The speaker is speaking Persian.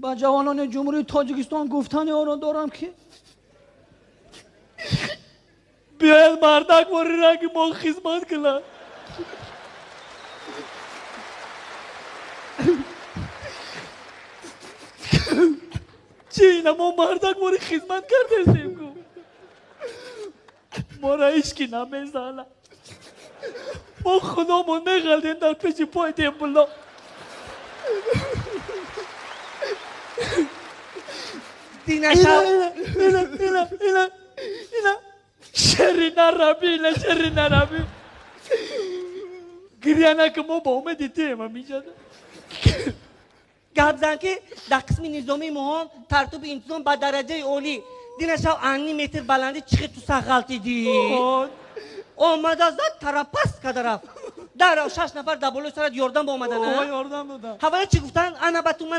با جوانان جمهوری تاجیکستان گفتن آن دارم که بیاید مردک واری رنگ ما خدمت کنند. چی اینا ما مردک واری خدمت کرده ما را ایشکی نمیزنه. ما خدا ما نگلدیم در پیش پای دیم بلا. اینا شرین عربی گریانه که ما با اومد دیدیم همیشه گفت که در قسم نظامی مهم ترتیب انتظام با درجه اولی دینشاو انی متر بلندی چقدر تو سغلطی دی اومد از تراپست که رفت در 6 نفر دبلو سرت یاردم با اومدن یاردم دادم هوای چی گفتن انا بتون